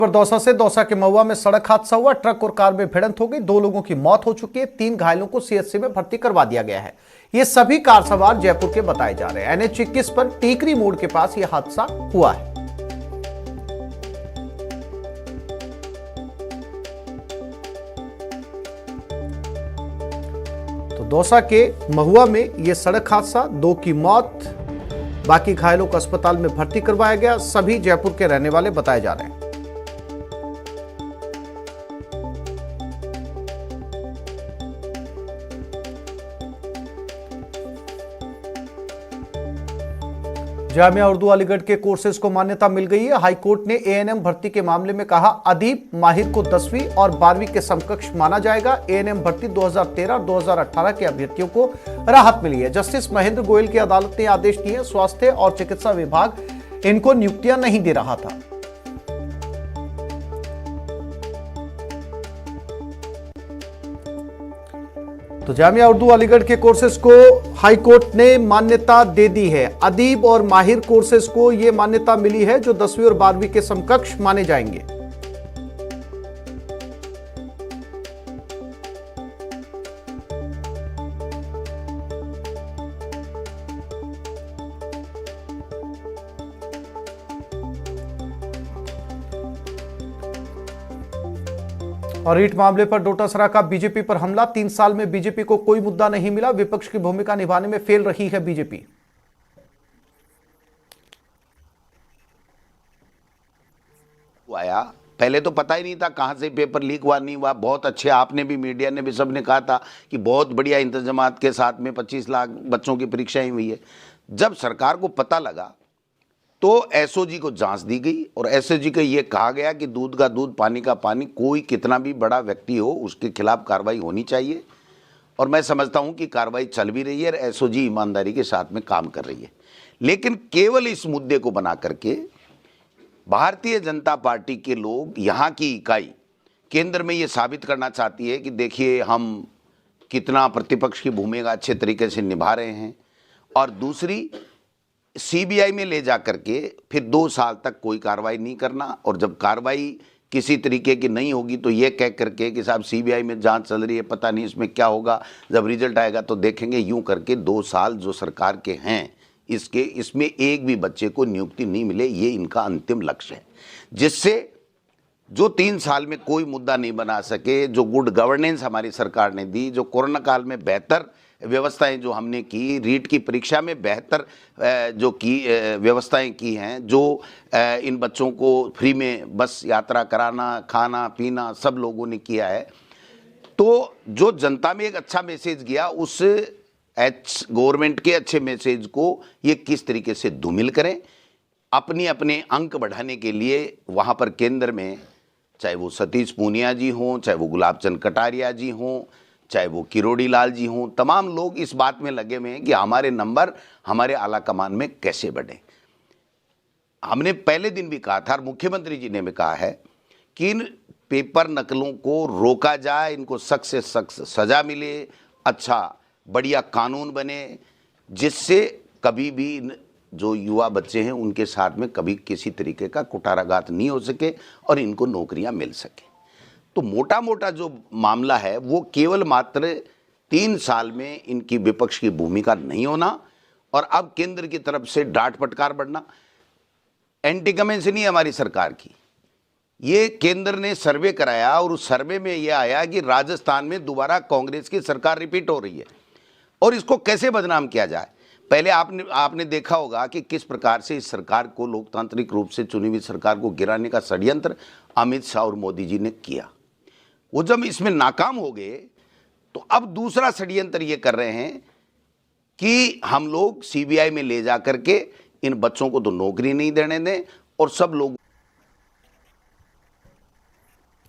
पर दौसा से दौसा के महुआ में सड़क हादसा हुआ। ट्रक और कार में भिड़ंत हो गई। 2 लोगों की मौत हो चुकी है। 3 घायलों को सीएचसी में भर्ती करवा दिया गया है। ये सभी कार सवार जयपुर के बताए जा रहे हैं। NH 21 पर टीकरी मोड़ के पास यह हादसा हुआ है। तो दौसा के महुआ में यह सड़क हादसा, 2 की मौत, बाकी घायलों को अस्पताल में भर्ती करवाया गया। सभी जयपुर के रहने वाले बताए जा रहे हैं। जामिया उर्दू अलीगढ़ के कोर्सेज को मान्यता मिल गई है। हाईकोर्ट ने ANM भर्ती के मामले में कहा, अदीब माहिर को 10वीं और 12वीं के समकक्ष माना जाएगा। ANM भर्ती 2013 और 2018 के अभ्यर्थियों को राहत मिली है। जस्टिस महेंद्र गोयल की अदालत ने आदेश दिए। स्वास्थ्य और चिकित्सा विभाग इनको नियुक्तियां नहीं दे रहा था। तो जामिया उर्दू अलीगढ़ के कोर्सेज को हाई कोर्ट ने मान्यता दे दी है। अदीब और माहिर कोर्सेज को यह मान्यता मिली है जो 10वीं और 12वीं के समकक्ष माने जाएंगे। और ईट मामले पर डोटासरा का बीजेपी पर हमला। 3 साल में बीजेपी को कोई मुद्दा नहीं मिला। विपक्ष की भूमिका निभाने में फेल रही है बीजेपी। आया पहले तो पता ही नहीं था कहां से पेपर लीक हुआ नहीं हुआ। बहुत अच्छे, आपने भी, मीडिया ने भी, सबने कहा था कि बहुत बढ़िया इंतजामात के साथ में 25 लाख बच्चों की परीक्षाएं हुई है। जब सरकार को पता लगा तो SOG को जांच दी गई और SOG को यह कहा गया कि दूध का दूध पानी का पानी, कोई कितना भी बड़ा व्यक्ति हो उसके खिलाफ कार्रवाई होनी चाहिए। और मैं समझता हूं कि कार्रवाई चल भी रही है और SOG ईमानदारी के साथ में काम कर रही है। लेकिन केवल इस मुद्दे को बना करके भारतीय जनता पार्टी के लोग, यहाँ की इकाई केंद्र में ये साबित करना चाहती है कि देखिए हम कितना प्रतिपक्ष की भूमिका अच्छे तरीके से निभा रहे हैं। और दूसरी, CBI में ले जा करके फिर 2 साल तक कोई कार्रवाई नहीं करना, और जब कार्रवाई किसी तरीके की नहीं होगी तो ये कह करके कि साहब CBI में जांच चल रही है, पता नहीं इसमें क्या होगा, जब रिजल्ट आएगा तो देखेंगे। यूं करके 2 साल जो सरकार के हैं इसमें एक भी बच्चे को नियुक्ति नहीं मिले, ये इनका अंतिम लक्ष्य है। जिससे जो 3 साल में कोई मुद्दा नहीं बना सके, जो गुड गवर्नेंस हमारी सरकार ने दी, जो कोरोना काल में बेहतर व्यवस्थाएं जो हमने की, रीट की परीक्षा में बेहतर जो की व्यवस्थाएं की हैं, जो इन बच्चों को फ्री में बस यात्रा कराना, खाना पीना सब लोगों ने किया है, तो जो जनता में एक अच्छा मैसेज गया, उस गवर्नमेंट के अच्छे मैसेज को ये किस तरीके से धूमिल करें अपने अंक बढ़ाने के लिए। वहाँ पर केंद्र में चाहे वो सतीश पूनिया जी हों, चाहे वो गुलाब चंद कटारिया जी हों, चाहे वो किरोड़ी लाल जी हों, तमाम लोग इस बात में लगे हुए हैं कि हमारे नंबर हमारे आला कमान में कैसे बढ़े। हमने पहले दिन भी कहा था और मुख्यमंत्री जी ने भी कहा है कि इन पेपर नकलों को रोका जाए, इनको सख्त से सख्त सजा मिले, अच्छा बढ़िया कानून बने, जिससे कभी भी जो युवा बच्चे हैं उनके साथ में कभी किसी तरीके का कुठाराघात नहीं हो सके और इनको नौकरियां मिल सके। तो मोटा मोटा जो मामला है वो केवल मात्र 3 साल में इनकी विपक्ष की भूमिका नहीं होना और अब केंद्र की तरफ से डांट फटकार बढ़ना। एंटी कमेंसी नहीं हमारी सरकार की, ये केंद्र ने सर्वे कराया और उस सर्वे में यह आया कि राजस्थान में दोबारा कांग्रेस की सरकार रिपीट हो रही है। और इसको कैसे बदनाम किया जाए, पहले आपने देखा होगा कि किस प्रकार से इस सरकार को, लोकतांत्रिक रूप से चुनी हुई सरकार को गिराने का षड्यंत्र अमित शाह और मोदी जी ने किया। वो जब इसमें नाकाम हो गए तो अब दूसरा षड्यंत्र ये कर रहे हैं कि हम लोग CBI में ले जा करके इन बच्चों को तो नौकरी नहीं देने दें और सब लोग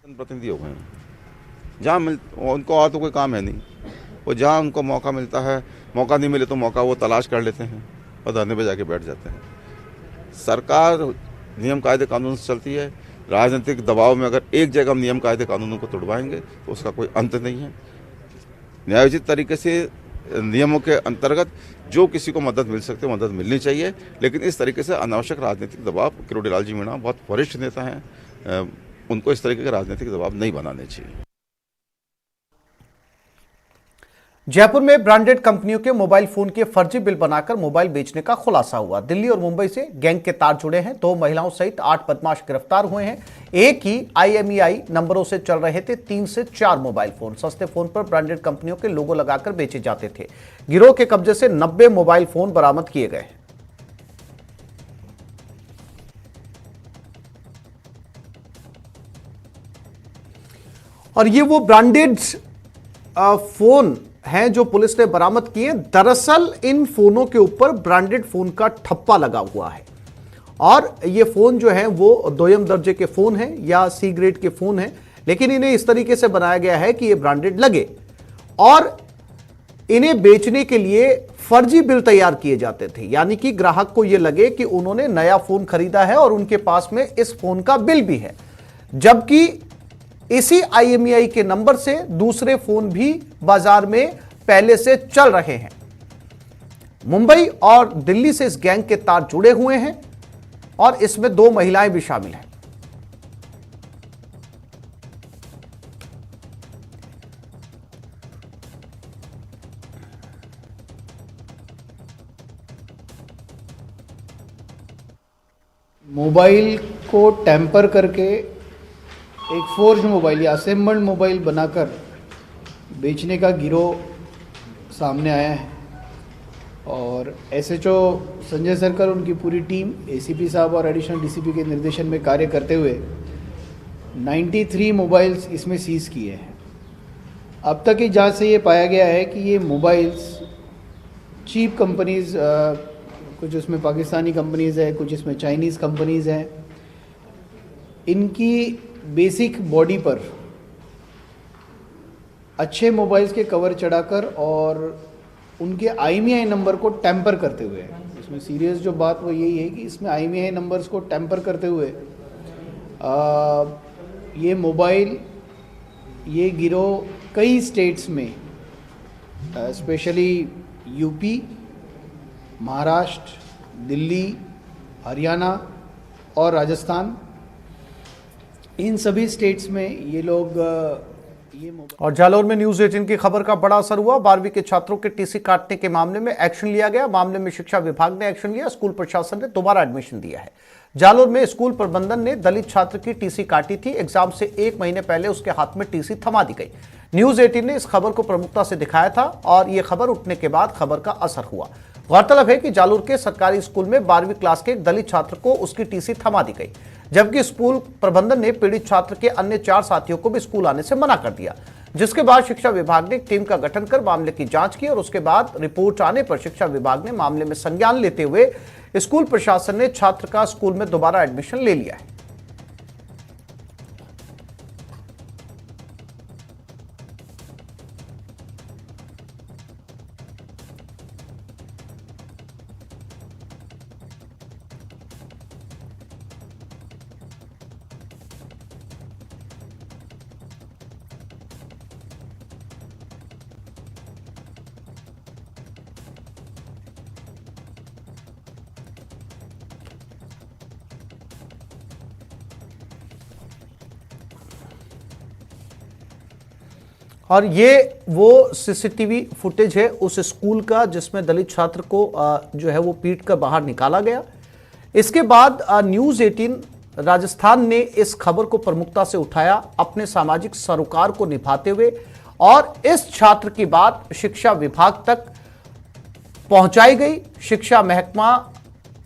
प्रतिनिधि हो गए, जहाँ उनको और तो कोई काम है नहीं, वो जहाँ उनको मौका मिलता है, मौका नहीं मिले तो मौका वो तलाश कर लेते हैं और धरने पे जाके बैठ जाते हैं। सरकार नियम कायदे कानून से चलती है। राजनीतिक दबाव में अगर एक जगह हम नियम कायदे कानूनों को तोड़वाएंगे तो उसका कोई अंत नहीं है। न्यायोचित तरीके से नियमों के अंतर्गत जो किसी को मदद मिल सकती है मदद मिलनी चाहिए, लेकिन इस तरीके से अनावश्यक राजनीतिक दबाव, किरोड़ी लाल जी मीणा बहुत वरिष्ठ नेता हैं, उनको इस तरीके के राजनीतिक दबाव नहीं बनाने चाहिए। जयपुर में ब्रांडेड कंपनियों के मोबाइल फोन के फर्जी बिल बनाकर मोबाइल बेचने का खुलासा हुआ। दिल्ली और मुंबई से गैंग के तार जुड़े हैं। 2 महिलाओं सहित 8 बदमाश गिरफ्तार हुए हैं। एक ही IMEI नंबरों से चल रहे थे 3 से 4 मोबाइल फोन। सस्ते फोन पर ब्रांडेड कंपनियों के लोगो लगाकर बेचे जाते थे। गिरोह के कब्जे से 90 मोबाइल फोन बरामद किए गए। और ये वो ब्रांडेड फोन हैं जो पुलिस ने बरामद किए। दरअसल इन फोनों के ऊपर ब्रांडेड फोन का ठप्पा लगा हुआ है और ये फोन जो है वो दोयम दर्जे के फोन हैं या C ग्रेड के फोन हैं, लेकिन इन्हें इस तरीके से बनाया गया है कि ये ब्रांडेड लगे और इन्हें बेचने के लिए फर्जी बिल तैयार किए जाते थे। यानी कि ग्राहक को यह लगे कि उन्होंने नया फोन खरीदा है और उनके पास में इस फोन का बिल भी है, जबकि इसी IMEI के नंबर से दूसरे फोन भी बाजार में पहले से चल रहे हैं। मुंबई और दिल्ली से इस गैंग के तार जुड़े हुए हैं और इसमें 2 महिलाएं भी शामिल हैं। मोबाइल को टेम्पर करके एक फोर्ज मोबाइल या असेंबल्ड मोबाइल बनाकर बेचने का गिरोह सामने आया है और SHO संजय सरकार उनकी पूरी टीम ACP साहब और एडिशनल DCP के निर्देशन में कार्य करते हुए 93 मोबाइल्स इसमें सीज किए हैं। अब तक की जांच से ये पाया गया है कि ये मोबाइल्स चीप कंपनीज़, कुछ उसमें पाकिस्तानी कंपनीज़ है, कुछ इसमें चाइनीज़ कंपनीज़ हैं, इनकी बेसिक बॉडी पर अच्छे मोबाइल्स के कवर चढ़ाकर और उनके IMEI नंबर को टेम्पर करते हुए, इसमें सीरियस जो बात वो यही है कि इसमें IMEI नंबर्स को टेम्पर करते हुए ये मोबाइल, ये गिरोह कई स्टेट्स में स्पेशली UP, महाराष्ट्र, दिल्ली, हरियाणा और राजस्थान, इन सभी स्टेट्स में ये लोग और जालौर में न्यूज 18 की खबर का बड़ा असर हुआ। 12वीं के छात्रों के TC काटने के मामले में एक्शन लिया गया। मामले में शिक्षा विभाग ने एक्शन लिया। स्कूल प्रशासन ने दोबारा एडमिशन दिया है। जालौर में स्कूल प्रबंधन ने दलित छात्र की TC काटी थी। एग्जाम से 1 महीने पहले उसके हाथ में TC थमा दी गई। न्यूज 18 ने इस खबर को प्रमुखता से दिखाया था और यह खबर उठने के बाद खबर का असर हुआ। गौरतलब है कि जालौर के सरकारी स्कूल में 12वीं क्लास के एक दलित छात्र को उसकी TC थमा दी गई, जबकि स्कूल प्रबंधन ने पीड़ित छात्र के अन्य 4 साथियों को भी स्कूल आने से मना कर दिया, जिसके बाद शिक्षा विभाग ने एक टीम का गठन कर मामले की जांच की और उसके बाद रिपोर्ट आने पर शिक्षा विभाग ने मामले में संज्ञान लेते हुए स्कूल प्रशासन ने छात्र का स्कूल में दोबारा एडमिशन ले लिया है। और ये वो CCTV फुटेज है उस स्कूल का जिसमें दलित छात्र को जो है वो पीट कर बाहर निकाला गया। इसके बाद न्यूज 18 राजस्थान ने इस खबर को प्रमुखता से उठाया, अपने सामाजिक सरोकार को निभाते हुए, और इस छात्र की बात शिक्षा विभाग तक पहुंचाई गई। शिक्षा महकमा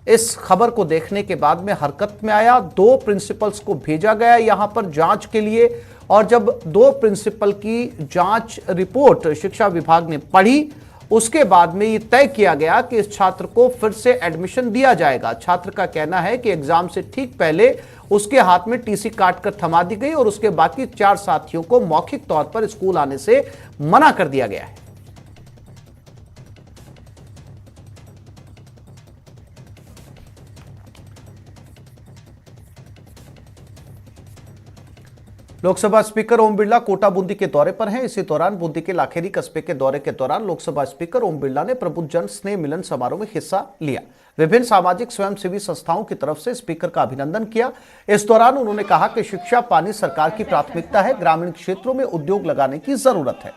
इस खबर को देखने के बाद में हरकत में आया। 2 प्रिंसिपल्स को भेजा गया यहां पर जांच के लिए, और जब 2 प्रिंसिपल की जांच रिपोर्ट शिक्षा विभाग ने पढ़ी, उसके बाद में ये तय किया गया कि इस छात्र को फिर से एडमिशन दिया जाएगा। छात्र का कहना है कि एग्जाम से ठीक पहले उसके हाथ में TC काट कर थमा दी गई और उसके बाकी 4 साथियों को मौखिक तौर पर स्कूल आने से मना कर दिया गया है। लोकसभा स्पीकर ओम बिरला कोटा बूंदी के दौरे पर हैं। इसी दौरान बूंदी के लाखेरी कस्बे के दौरे के दौरान लोकसभा स्पीकर ओम बिरला ने प्रबुद्ध जन स्नेह मिलन समारोह में हिस्सा लिया। विभिन्न सामाजिक स्वयंसेवी संस्थाओं की तरफ से स्पीकर का अभिनंदन किया। इस दौरान उन्होंने कहा कि शिक्षा पानी सरकार की प्राथमिकता है, ग्रामीण क्षेत्रों में उद्योग लगाने की जरूरत है।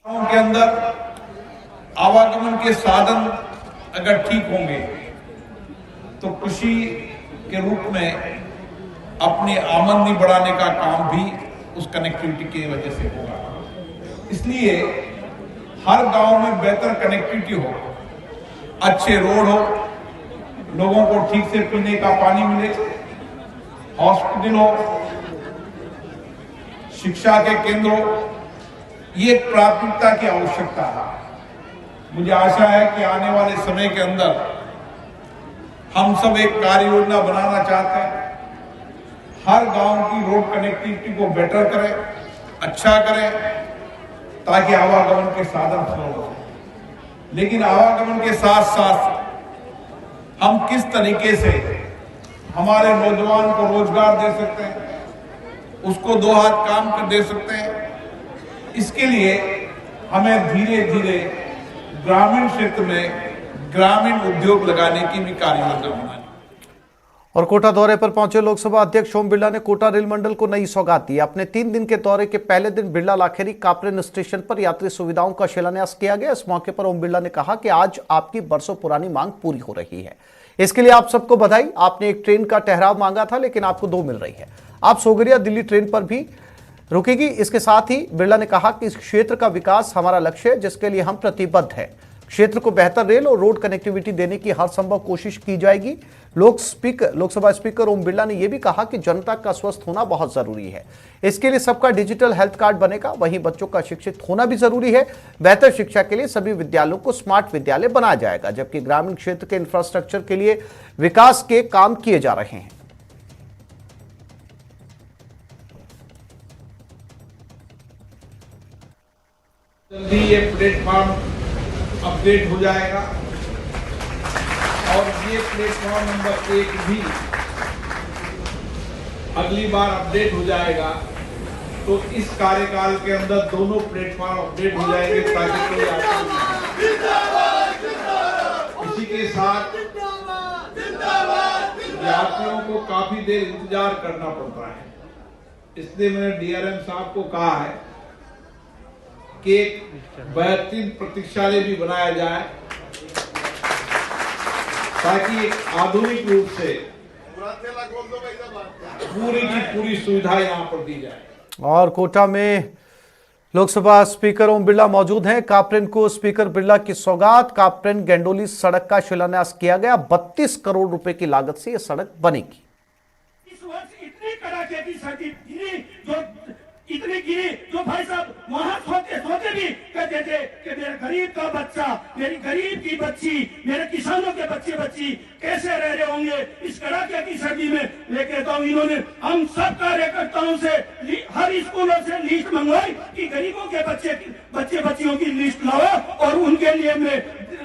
गाँव के अंदर आवागमन के साधन अगर ठीक होंगे तो कृषि के रूप में अपनी आमदनी बढ़ाने का काम भी उस कनेक्टिविटी की वजह से होगा। इसलिए हर गांव में बेहतर कनेक्टिविटी हो, अच्छे रोड हो, लोगों को ठीक से पीने का पानी मिले, हॉस्पिटल हो, शिक्षा के केंद्र हो, ये प्राथमिकता की आवश्यकता है। मुझे आशा है कि आने वाले समय के अंदर हम सब एक कार्य योजना बनाना चाहते हैं, हर गांव की रोड कनेक्टिविटी को बेटर करें, अच्छा करें, ताकि आवागमन के साधन सरल हो। लेकिन आवागमन के साथ साथ हम किस तरीके से हमारे नौजवान को रोजगार दे सकते हैं, उसको दो हाथ काम कर दे सकते हैं, इसके लिए हमें धीरे धीरे ग्रामीण क्षेत्र में ग्रामीण उद्योग लगाने की भी कार्य योजना बनानी। और कोटा दौरे पर पहुंचे लोकसभा अध्यक्ष ओम बिरला ने कोटा रेल मंडल को नई सौगात दी। अपने 3 दिन के दौरे के पहले दिन बिरला लाखेरी कापरेन स्टेशन पर यात्री सुविधाओं का शिलान्यास किया गया। इस मौके पर ओम बिरला ने कहा कि आज आपकी बरसों पुरानी मांग पूरी हो रही है, इसके लिए आप सबको बधाई। आपने एक ट्रेन का ठहराव मांगा था, लेकिन आपको 2 मिल रही है। आप सोगरिया दिल्ली ट्रेन पर भी रुकेगी। इसके साथ ही बिरला ने कहा कि इस क्षेत्र का विकास हमारा लक्ष्य है, जिसके लिए हम प्रतिबद्ध हैं। क्षेत्र को बेहतर रेल और रोड कनेक्टिविटी देने की हर संभव कोशिश की जाएगी। लोकसभा स्पीकर ओम बिरला ने यह भी कहा कि जनता का स्वस्थ होना बहुत जरूरी है, इसके लिए सबका डिजिटल हेल्थ कार्ड बनेगा। वहीं बच्चों का शिक्षित होना भी जरूरी है। बेहतर शिक्षा के लिए सभी विद्यालयों को स्मार्ट विद्यालय बनाया जाएगा, जबकि ग्रामीण क्षेत्र के इंफ्रास्ट्रक्चर के लिए विकास के काम किए जा रहे हैं। जल्दी ये प्लेटफॉर्म अपडेट हो जाएगा और ये प्लेटफॉर्म नंबर 1 भी अगली बार अपडेट हो जाएगा। तो इस कार्यकाल के अंदर दोनों प्लेटफॉर्म अपडेट हो जाएंगे ताकि कोई इसी के साथ यात्रियों को काफी देर इंतजार करना पड़ता है। इसलिए मैंने डीआरएम साहब को कहा है कि एक बेहतरीन प्रतीक्षालय भी बनाया जाए ताकि एक आधुनिक रूप से पूरी की पूरी सुविधा यहां पर दी जाए। और कोटा में लोकसभा स्पीकर ओम बिरला मौजूद हैं। कापरेन को स्पीकर बिरला की सौगात। कापरेन गेंडोली सड़क का शिलान्यास किया गया। 32 करोड़ रुपए की लागत से यह सड़क बनेगी। इस वर्ष इतनी कड़ाके की सर्दी इतनी गिरी जो भाई साहब वहां सोते भी कहते थे कि मेरे गरीब का बच्चा, मेरी गरीब की बच्ची, मेरे किसानों के बच्ची कैसे रह रहे होंगे इस कड़ाके की सर्दी में। लेके तो इन्होंने हम सब कार्यकर्ताओं से हर स्कूलों से लिस्ट मंगवाई कि गरीबों के बच्चियों की लिस्ट लाओ और उनके लिए मैं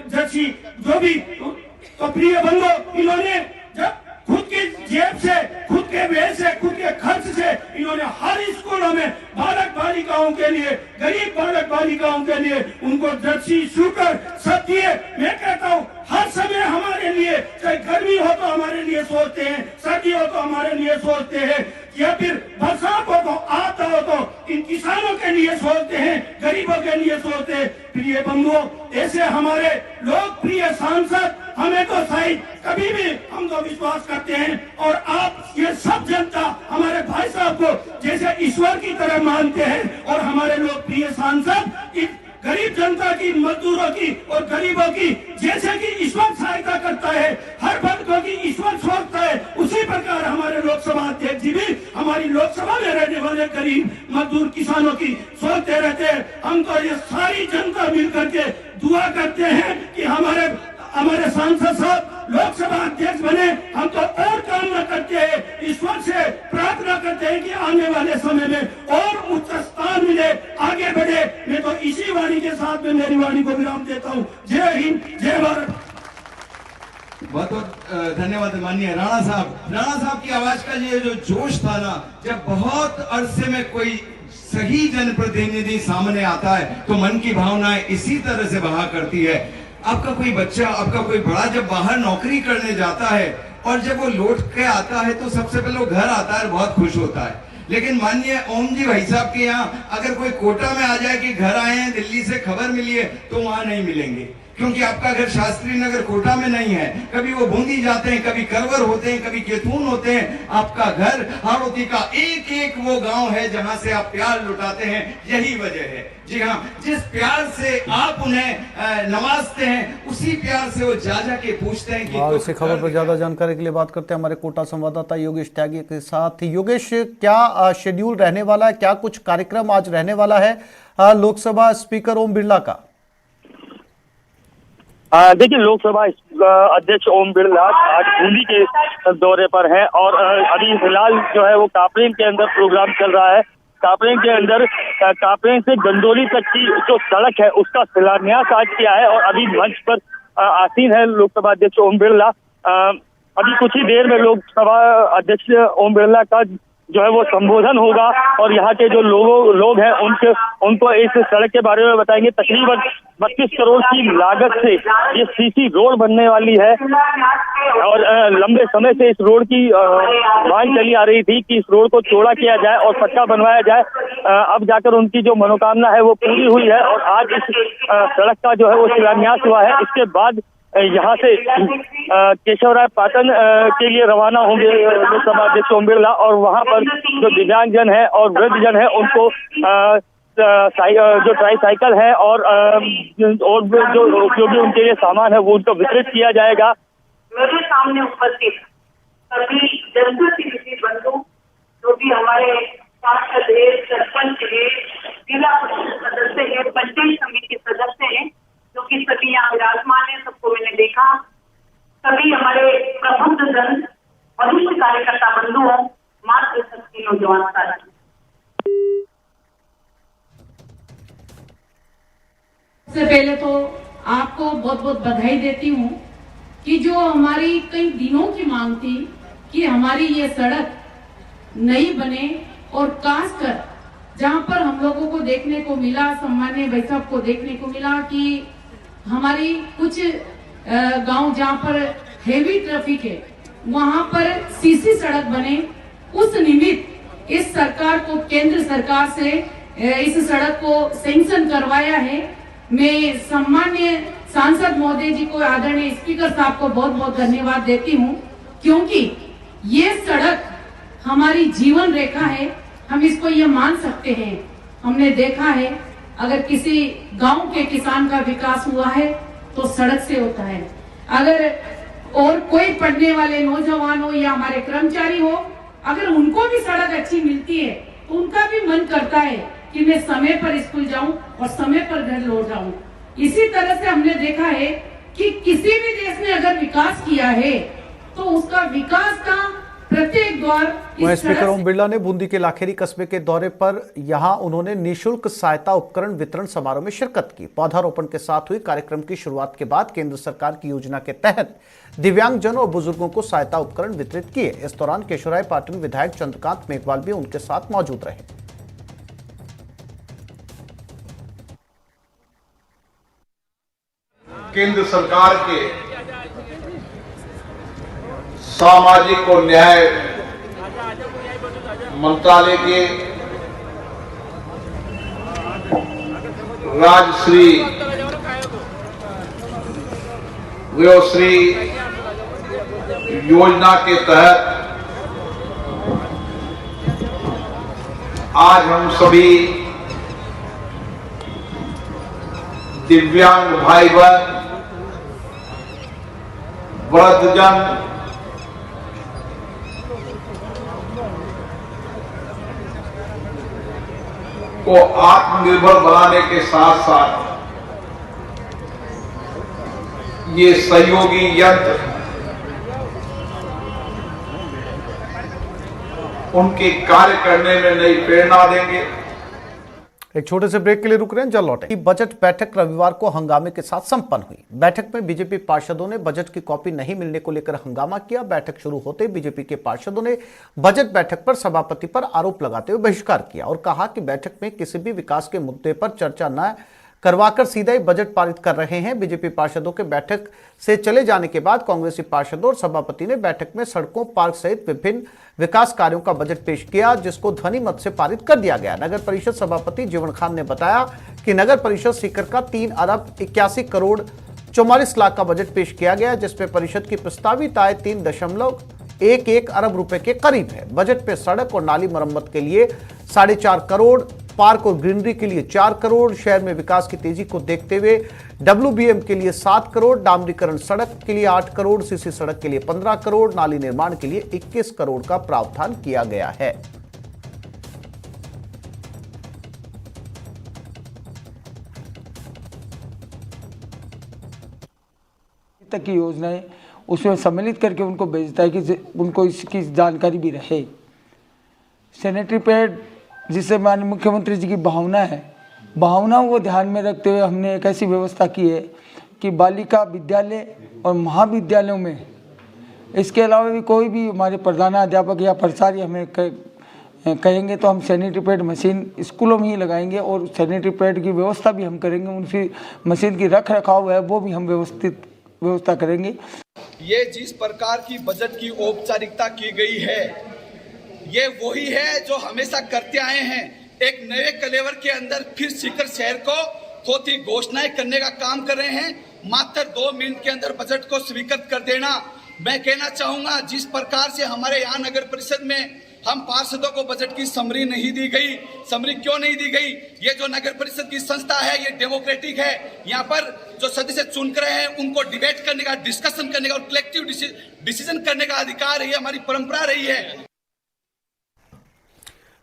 जैसी जो भी तो प्रिय बंधु, इन्होंने जब खुद की जेब से, खुद के व्यय से, खुद के खर्च से इन्होंने हर स्कूलों में बालक बालिकाओं के लिए, गरीब बालक बालिकाओं के लिए उनको जर्सी स्वेटर सब दिए। मैं कहता हूँ हर समय हमारे लिए, चाहे गर्मी हो तो हमारे लिए सोचते हैं, सर्दी हो तो हमारे लिए सोचते हैं, या फिर बरसात हो तो आता हो तो इन किसानों के लिए सोचते हैं, गरीबों के लिए सोचते हैं। प्रिय बंधुओं, ऐसे हमारे लोकप्रिय सांसद हमें तो शायद कभी भी हम तो विश्वास करते हैं और आप ये सब जनता हमारे भाई साहब को जैसे ईश्वर की तरह मानते हैं और हमारे लोकप्रिय सांसद इस गरीब जनता की, मजदूरों की और गरीबों की जैसे कि ईश्वर सहायता करता है, हर वर्ग की ईश्वर सोचता है, उसी प्रकार हमारे लोकसभा अध्यक्ष जी भी हमारी लोकसभा में रहने वाले गरीब मजदूर किसानों की सोचते रहते हैं। हम तो ये सारी जनता मिलकर के दुआ करते हैं कि हमारे सांसद साहब लोकसभा अध्यक्ष बने, हम तो और काम न करते हैं। ईश्वर से प्रार्थना करते हैं कि आने वाले समय में और उच्च स्थान मिले, आगे बढ़े। मैं तो इसी वाणी के साथ में मेरी वाणी को विराम देता हूँ। जय हिंद, जय भारत। बहुत बहुत धन्यवाद माननीय राणा साहब। राणा साहब की आवाज का ये जो जोश था ना, जब बहुत अरसे में कोई सही जनप्रतिनिधि सामने आता है तो मन की भावनाएं इसी तरह से बहा करती है। आपका कोई बच्चा, आपका कोई बड़ा जब बाहर नौकरी करने जाता है और जब वो लौट के आता है तो सबसे पहले वो घर आता है, बहुत खुश होता है। लेकिन माननीय ओम जी भाई साहब के यहाँ अगर कोई कोटा में आ जाए कि घर आए हैं, दिल्ली से खबर मिली है, तो वहां नहीं मिलेंगे, क्योंकि आपका घर शास्त्री नगर कोटा में नहीं है। कभी वो बूंदी जाते हैं, कभी करवर होते हैं, कभी केतून होते हैं। आपका घर हाड़ौती का एक एक वो गांव है जहां से आप प्यार लुटाते हैं। यही वजह है। जी हाँ, जिस प्यार से आप उन्हें नवाजते हैं, उसी प्यार से वो जा के पूछते हैं कि इसी खबर पर ज्यादा जानकारी के लिए बात करते हैं हमारे कोटा संवाददाता योगेश त्यागी के साथ। योगेश, क्या शेड्यूल रहने वाला है, क्या कुछ कार्यक्रम आज रहने वाला है लोकसभा स्पीकर ओम बिरला का? देखिए, लोकसभा अध्यक्ष ओम बिरला आज बूंदी के दौरे पर हैं और अभी फिलहाल जो है वो कापरेन के अंदर प्रोग्राम चल रहा है। कापरेन के अंदर कापरेन से गंदौली तक की जो सड़क है उसका शिलान्यास आज किया है और अभी मंच पर आसीन है लोकसभा अध्यक्ष ओम बिरला। अभी कुछ ही देर में लोकसभा अध्यक्ष ओम बिरला का जो है वो संबोधन होगा और यहाँ के जो लोग हैं उनको इस सड़क के बारे में बताएंगे। तकरीबन 32 करोड़ की लागत से ये सीसी रोड बनने वाली है और लंबे समय से इस रोड की मांग चली आ रही थी कि इस रोड को चौड़ा किया जाए और पक्का बनवाया जाए। अब जाकर उनकी जो मनोकामना है वो पूरी हुई है और आज इस सड़क का जो है वो शिलान्यास हुआ है। इसके बाद यहाँ से केशवराय पाटन के लिए रवाना होंगे लोकसभा अध्यक्ष ओम बिरला और वहाँ पर जो दिव्यांगजन है और वृद्धजन है उनको जो ट्राईसाइकिल है और जो भी उनके लिए सामान है वो उनको वितरित किया जाएगा। मेरे सामने उपस्थित सभी जनप्रतिनिधि बंधु, जो भी हमारे सांसद है, सरपंच है, जिला परिषद सदस्य है, पंचायत समिति सदस्य है, जो कि सभी यहाँ विराजमान है, सबको मैंने देखा। सभी हमारे प्रबुद्ध जन, वरिष्ठ कार्यकर्ता बंधुओं, मातृशक्ति नौजवान साथी, सबसे पहले तो आपको बहुत बहुत बधाई देती हूँ कि जो हमारी कई दिनों की मांग थी कि हमारी ये सड़क नई बने और खासकर जहाँ पर हम लोगों को देखने को मिला, सम्मान्य भाई साहब को देखने को मिला कि हमारी कुछ गांव जहाँ पर हेवी ट्रैफिक है वहाँ पर सीसी सड़क बने, उस निमित्त इस सरकार को, केंद्र सरकार से इस सड़क को सैंक्शन करवाया है। मैं सम्मान्य सांसद महोदय जी को, आदरणीय स्पीकर साहब को बहुत बहुत धन्यवाद देती हूँ, क्योंकि ये सड़क हमारी जीवन रेखा है। हम इसको ये मान सकते हैं। हमने देखा है अगर किसी गांव के किसान का विकास हुआ है तो सड़क से होता है। अगर और कोई पढ़ने वाले नौजवान हो या हमारे कर्मचारी हो, अगर उनको भी सड़क अच्छी मिलती है तो उनका भी मन करता है कि मैं समय पर स्कूल जाऊं और समय पर घर लौट जाऊं। इसी तरह से हमने देखा है कि किसी भी देश ने अगर विकास किया है तो उसका विकास का प्रत्येक द्वार। वहीं स्पीकर ओम बिरला ने बूंदी के लाखेरी कस्बे के दौरे पर यहां उन्होंने निःशुल्क सहायता उपकरण वितरण समारोह में शिरकत की। पौधारोपण के साथ हुई कार्यक्रम की शुरुआत के बाद केंद्र सरकार की योजना के तहत दिव्यांगजन और बुजुर्गों को सहायता उपकरण वितरित किए। इस दौरान केशवराय पाटन विधायक चंद्रकांत मेघवाल भी उनके साथ मौजूद रहे। केंद्र सरकार के सामाजिक और न्याय मंत्रालय के राजश्री वयोश्री योजना के तहत आज हम सभी दिव्यांग भाई बहन, वृद्धजन, को आत्मनिर्भर बनाने के साथ साथ ये सहयोगी यंत्र उनके कार्य करने में नई प्रेरणा देंगे। एक छोटे से ब्रेक के लिए रुक रहे हैं, जल्द लौटे। बजट बैठक रविवार को हंगामे के साथ संपन्न हुई। बैठक में बीजेपी पार्षदों ने बजट की कॉपी नहीं मिलने को लेकर हंगामा किया। बैठक शुरू होते ही बीजेपी के पार्षदों ने बजट बैठक पर सभापति पर आरोप लगाते हुए बहिष्कार किया और कहा कि बैठक में किसी भी विकास के मुद्दे पर चर्चा न करवाकर सीधा ही बजट पारित कर रहे हैं। बीजेपी पार्षदों के बैठक से चले जाने के बाद कांग्रेसी पार्षदों और सभापति ने बैठक में सड़कों, पार्क सहित विभिन्न विकास कार्यों का बजट पेश किया, जिसको ध्वनि मत से पारित कर दिया गया। नगर परिषद सभापति जीवन खान ने बताया कि नगर परिषद सीकर का 3 अरब 81 करोड़ 44 लाख का बजट पेश किया गया, जिसमें परिषद की प्रस्तावित आय 3.11 अरब रुपए के करीब है। बजट पे सड़क और नाली मरम्मत के लिए 4.5 करोड़, पार्क और ग्रीनरी के लिए 4 करोड़, शहर में विकास की तेजी को देखते हुए WBM के लिए 7 करोड़, डामरीकरण सड़क के लिए 8 करोड़, सीसी सड़क के लिए 15 करोड़, नाली निर्माण के लिए 21 करोड़ का प्रावधान किया गया है। तक की योजनाएं उसमें सम्मिलित करके उनको भेजता है कि उनको इसकी जानकारी भी रहे। सैनिटरी पैड, जिससे माननीय मुख्यमंत्री जी की भावनाओं को ध्यान में रखते हुए हमने एक ऐसी व्यवस्था की है कि बालिका विद्यालय और महाविद्यालयों में, इसके अलावा भी कोई भी हमारे प्रधानाध्यापक या प्रचार्य हमें कहेंगे तो हम सैनिटरी पैड मशीन स्कूलों में ही लगाएंगे और सैनिटरी पैड की व्यवस्था भी हम करेंगे। उनकी मशीन की रख रखाव है वो भी हम व्यवस्था करेंगे। ये जिस प्रकार की बजट की औपचारिकता की गई है, ये वही है जो हमेशा करते आए हैं। एक नए कलेवर के अंदर फिर सीकर शहर को थोड़ी घोषणाएं करने का काम कर रहे हैं। मात्र 2 मिनट के अंदर बजट को स्वीकृत कर देना। मैं कहना चाहूंगा, जिस प्रकार से हमारे यहाँ नगर परिषद में हम पार्षदों को बजट की समरी नहीं दी गई। समरी क्यों नहीं दी गई? ये जो नगर परिषद की संस्था है ये डेमोक्रेटिक है। यहाँ पर जो सदस्य चुन कर रहे हैं उनको डिबेट करने का, डिस्कशन करने का और कलेक्टिव डिसीजन करने का अधिकार है। ये हमारी परंपरा रही है।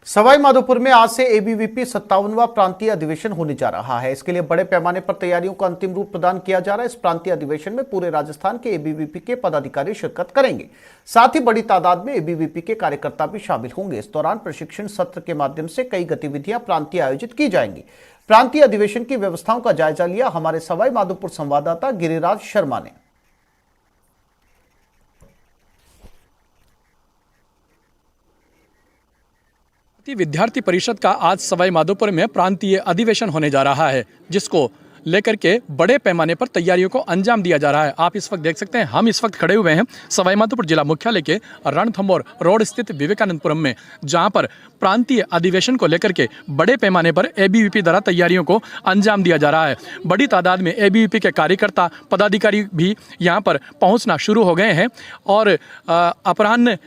सवाई माधोपुर में आज से ABVP 57वां प्रांतीय अधिवेशन होने जा रहा है। इसके लिए बड़े पैमाने पर तैयारियों को अंतिम रूप प्रदान किया जा रहा है। इस प्रांतीय अधिवेशन में पूरे राजस्थान के ABVP के पदाधिकारी शिरकत करेंगे। साथ ही बड़ी तादाद में ABVP के कार्यकर्ता भी शामिल होंगे। इस दौरान प्रशिक्षण सत्र के माध्यम से कई गतिविधियां प्रांतीय आयोजित की जाएंगी। प्रांतीय अधिवेशन की व्यवस्थाओं का जायजा लिया हमारे सवाई माधोपुर संवाददाता गिरिराज शर्मा ने। विद्यार्थी परिषद का आज सवाई माधोपुर में प्रांतीय अधिवेशन होने जा रहा है, जिसको लेकर के बड़े पैमाने पर तैयारियों को अंजाम दिया जा रहा है। आप इस वक्त देख सकते हैं, हम इस वक्त खड़े हुए हैं सवाई माधोपुर जिला मुख्यालय के रणथंभौर रोड स्थित विवेकानंदपुरम में, जहां पर प्रांतीय अधिवेशन को लेकर के बड़े पैमाने पर ABVP द्वारा तैयारियों को अंजाम दिया जा रहा है। बड़ी तादाद में ABVP के कार्यकर्ता, पदाधिकारी भी यहाँ पर पहुँचना शुरू हो गए हैं और अपराह्न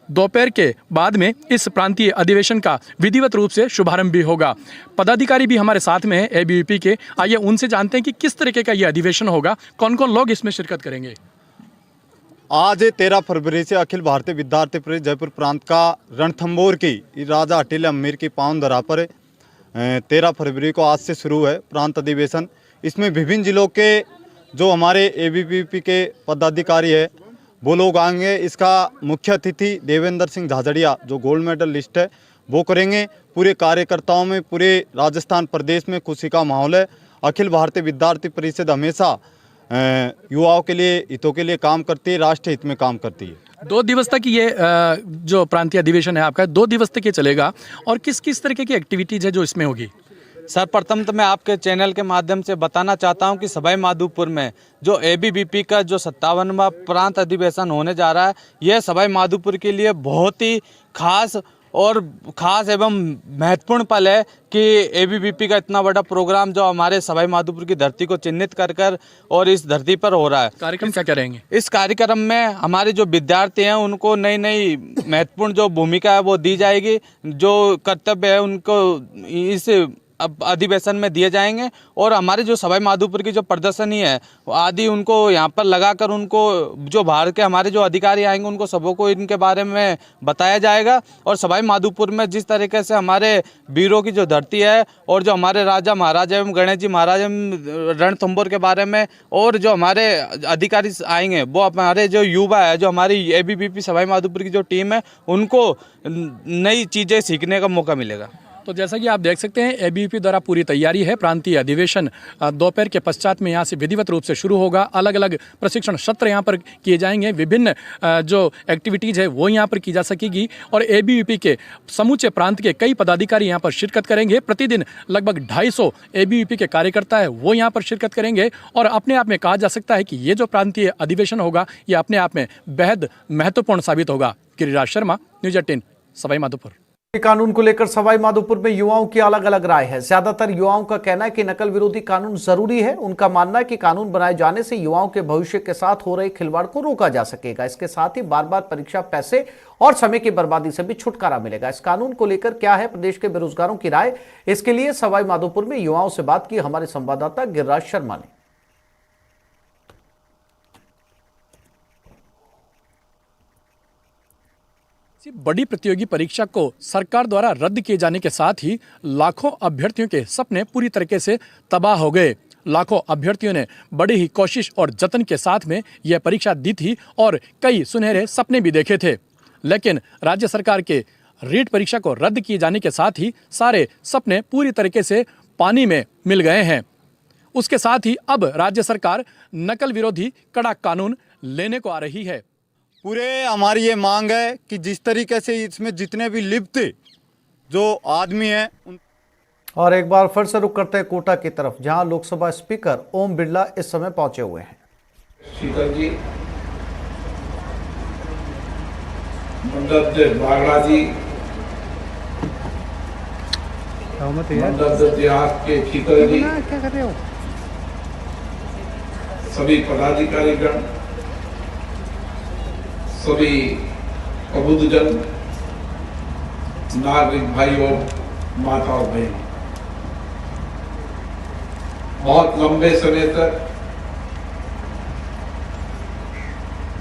दोपहर के बाद में इस प्रांतीय अधिवेशन का विधिवत रूप से शुभारंभ भी होगा। पदाधिकारी भी हमारे साथ में है ABVP के। आइए उनसे जानते हैं कि किस तरीके का यह अधिवेशन होगा, कौन कौन लोग इसमें शिरकत करेंगे। आज 13 फरवरी से अखिल भारतीय विद्यार्थी परिषद जयपुर प्रांत का रणथंभौर की राजा अटिल अमीर की पावन धरा पर 13 फरवरी को आज से शुरू है प्रांत अधिवेशन। इसमें विभिन्न जिलों के जो हमारे ABVP के पदाधिकारी है वो लोग आएंगे। इसका मुख्य अतिथि देवेंद्र सिंह झाझड़िया जो गोल्ड मेडल लिस्ट है वो करेंगे। पूरे कार्यकर्ताओं में, पूरे राजस्थान प्रदेश में खुशी का माहौल है। अखिल भारतीय विद्यार्थी परिषद हमेशा युवाओं के लिए, हितों के लिए काम करती है, राष्ट्रीय हित में काम करती है। 2 दिवस तक ये जो प्रांतीय अधिवेशन है आपका 2 दिवस तक ये चलेगा और किस किस तरीके की एक्टिविटीज है जो इसमें होगी? सर्वप्रथम तो मैं आपके चैनल के माध्यम से बताना चाहता हूं कि सवाई माधोपुर में जो ABVP का जो 57वां प्रांत अधिवेशन होने जा रहा है, यह सवाई माधोपुर के लिए बहुत ही खास एवं महत्वपूर्ण पल है कि ABVP का इतना बड़ा प्रोग्राम जो हमारे सवाई माधोपुर की धरती को चिन्हित कर और इस धरती पर हो रहा है। कार्यक्रम क्या क्या रहेंगे? इस कार्यक्रम में हमारे जो विद्यार्थी हैं उनको नई नई महत्वपूर्ण जो भूमिका है वो दी जाएगी। जो कर्तव्य है उनको इस अधिवेशन में दिए जाएंगे। और हमारे जो सवाई माधोपुर की जो प्रदर्शनी है आदि उनको यहाँ पर लगाकर उनको जो बाहर के हमारे जो अधिकारी आएंगे उनको सबों को इनके बारे में बताया जाएगा। और सवाई माधोपुर में जिस तरीके से हमारे वीरों की जो धरती है और जो हमारे राजा महाराजा एवं गणेश जी महाराज एवं रणथंभौर के बारे में और जो हमारे अधिकारी आएंगे वो हमारे जो युवा है जो हमारी ABVP सवाई माधोपुर की जो टीम है उनको नई चीज़ें सीखने का मौका मिलेगा। तो जैसा कि आप देख सकते हैं ABVP द्वारा पूरी तैयारी है। प्रांतीय अधिवेशन दोपहर के पश्चात में यहाँ से विधिवत रूप से शुरू होगा। अलग अलग प्रशिक्षण सत्र यहाँ पर किए जाएंगे। विभिन्न जो एक्टिविटीज़ है वो यहाँ पर की जा सकेगी और ABVP के समूचे प्रांत के कई पदाधिकारी यहाँ पर शिरकत करेंगे। प्रतिदिन लगभग 250 ABVP के कार्यकर्ता है वो यहाँ पर शिरकत करेंगे और अपने आप में कहा जा सकता है कि ये जो प्रांतीय अधिवेशन होगा ये अपने आप में बेहद महत्वपूर्ण साबित होगा। गिरिराज शर्मा, न्यूज़ 18, सवाई माधोपुर। कानून को लेकर सवाई माधोपुर में युवाओं की अलग अलग राय है। ज्यादातर युवाओं का कहना है कि नकल विरोधी कानून जरूरी है। उनका मानना है कि कानून बनाए जाने से युवाओं के भविष्य के साथ हो रहे खिलवाड़ को रोका जा सकेगा। इसके साथ ही बार बार परीक्षा, पैसे और समय की बर्बादी से भी छुटकारा मिलेगा। इस कानून को लेकर क्या है प्रदेश के बेरोजगारों की राय, इसके लिए सवाई माधोपुर में युवाओं से बात की हमारे संवाददाता गिरिराज शर्मा ने। बड़ी प्रतियोगी परीक्षा को सरकार द्वारा रद्द किए जाने के साथ ही लाखों अभ्यर्थियों के सपने पूरी तरीके से तबाह हो गए। लाखों अभ्यर्थियों ने बड़ी ही कोशिश और जतन के साथ में यह परीक्षा दी थी और कई सुनहरे सपने भी देखे थे, लेकिन राज्य सरकार के रीट परीक्षा को रद्द किए जाने के साथ ही सारे सपने पूरी तरीके से पानी में मिल गए हैं। उसके साथ ही अब राज्य सरकार नकल विरोधी कड़ा कानून लेने को आ रही है। पूरे हमारी ये मांग है कि जिस तरीके से इसमें जितने भी लिप्त जो आदमी हैं और एक बार फिर से रुक करते हैं कोटा की तरफ, जहां लोकसभा स्पीकर ओम बिरला इस समय पहुंचे हुए हैं। शीतल जी, मंडल बागड़ा जी, मंडल देहात के शीतल जी, क्या कर रहे हो, सभी पदाधिकारीगण, सभी प्रबुद्धजन, नागरिक भाइयों, माता और बहनों, बहुत लंबे समय तक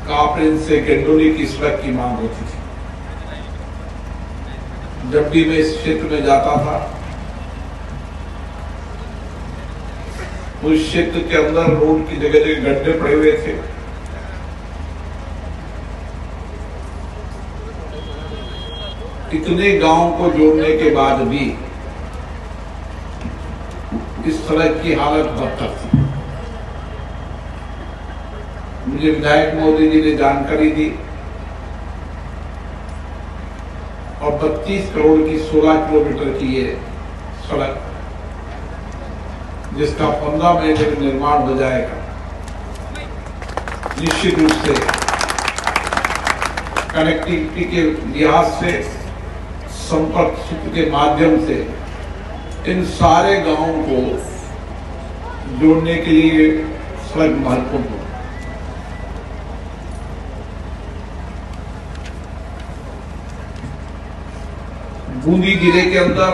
कापरेन से गेंडोली की सड़क की मांग होती थी। जब भी मैं इस क्षेत्र में जाता था उस क्षेत्र के अंदर रोड की जगह जगह गड्ढे पड़े हुए थे। इतने गांव को जोड़ने के बाद भी इस सड़क की हालत बदतर थी। मुझे विधायक मोदी जी ने जानकारी दी और 32 करोड़ की 16 किलोमीटर की ये सड़क, जिसका 15 महीने में निर्माण हो जाएगा, निश्चित रूप से कनेक्टिविटी के लिहाज से, संपर्क सूत्र के माध्यम से इन सारे गांवों को जोड़ने के लिए सड़क महत्वपूर्ण है। बूंदी जिले के अंदर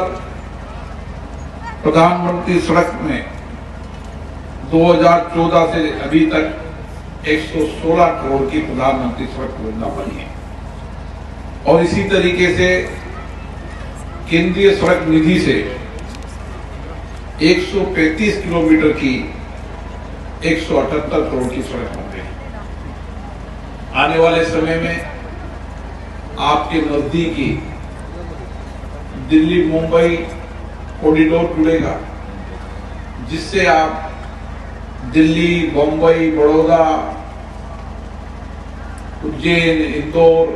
प्रधानमंत्री सड़क में 2014 से अभी तक 116 करोड़ की प्रधानमंत्री सड़क योजना बनी है और इसी तरीके से केंद्रीय सड़क निधि से 135 किलोमीटर की 178 करोड़ की सड़क बन गई। आने वाले समय में आपके नजदीकी दिल्ली मुंबई कॉरिडोर जुड़ेगा, जिससे आप दिल्ली, बम्बई, बड़ौदा, उज्जैन, इंदौर,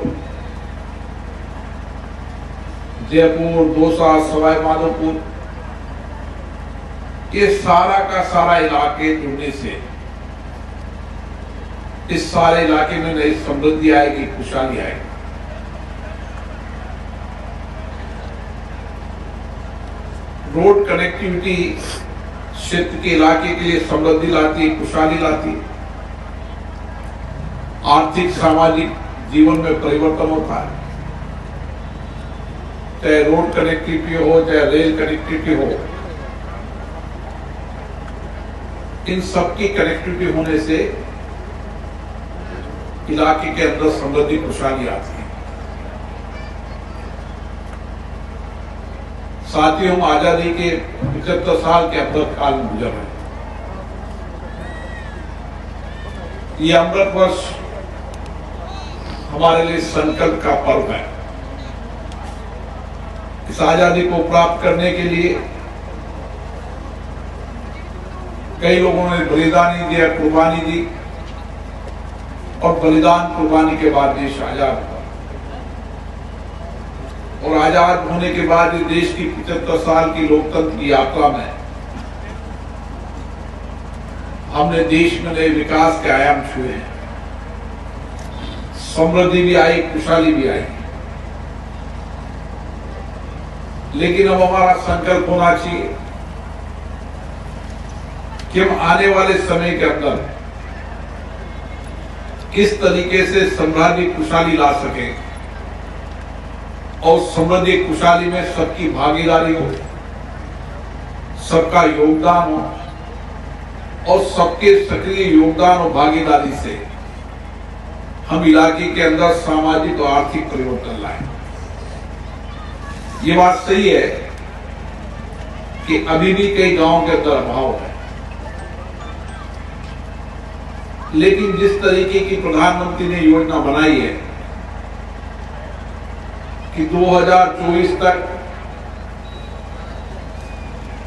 जयपुर, दौसा, सवाई माधोपुर, ये सारा का सारा इलाके जुड़ने से इस सारे इलाके में नई समृद्धि आएगी, खुशहाली आएगी। रोड कनेक्टिविटी क्षेत्र के इलाके के लिए समृद्धि लाती, खुशहाली लाती, आर्थिक सामाजिक जीवन में परिवर्तन होता है। चाहे रोड कनेक्टिविटी हो, चाहे रेल कनेक्टिविटी हो, इन सबकी कनेक्टिविटी होने से इलाके के अंदर समृद्धि खुशहाली आती है। साथियों, आजादी के 75 साल के अमृत काल में गुजर रहे। ये अमृत वर्ष हमारे लिए संकल्प का पर्व है। इस आजादी को प्राप्त करने के लिए कई लोगों ने बलिदानी दिया, कुर्बानी दी, और बलिदान कुर्बानी के बाद देश आजाद हुआ। और आजाद होने के बाद इस देश की 75 साल की लोकतंत्र की यात्रा में हमने देश में नए विकास के आयाम छुए हैं। समृद्धि भी आई, खुशहाली भी आई। लेकिन अब हमारा संकल्प होना चाहिए कि हम आने वाले समय के अंदर किस तरीके से समृद्धि खुशहाली ला सके, और समृद्धि खुशहाली में सबकी भागीदारी हो, सबका योगदान हो, और सबके सक्रिय योगदान और भागीदारी से हम इलाके के अंदर सामाजिक और आर्थिक परिवर्तन लाएं। ये बात सही है कि अभी भी कई गांवों के अंदर अभाव है, लेकिन जिस तरीके की प्रधानमंत्री ने योजना बनाई है कि 2024 तक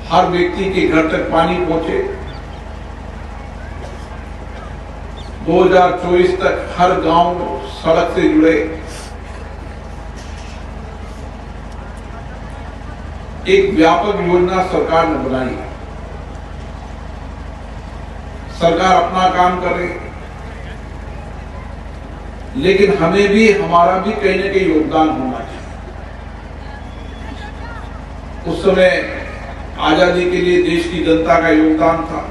हर व्यक्ति के घर तक पानी पहुंचे, 2024 तक हर गांव सड़क से जुड़े, एक व्यापक योजना सरकार ने बनाई है। सरकार अपना काम कर रही है, लेकिन हमें भी, हमारा भी कहीं न कहीं योगदान होना चाहिए। उस समय आजादी के लिए देश की जनता का योगदान था,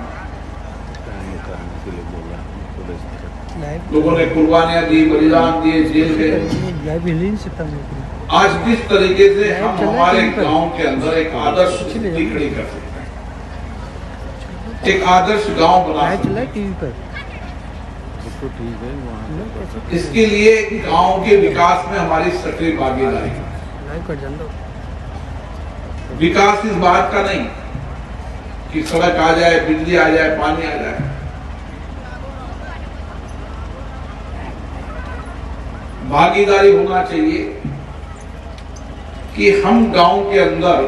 लोगों ने कुर्बानियां दी, बलिदान दिए, जेल गए। आज किस तरीके से हम हमारे गांव के अंदर एक आदर्श स्थिति खड़ी कर सकते हैं, एक आदर्श गांव बना सकते हैं। इसके लिए गांव के विकास में हमारी सक्रिय भागीदारी है। विकास इस बात का नहीं कि सड़क आ जाए, बिजली आ जाए, पानी आ जाए। भागीदारी होना चाहिए कि हम गांव के अंदर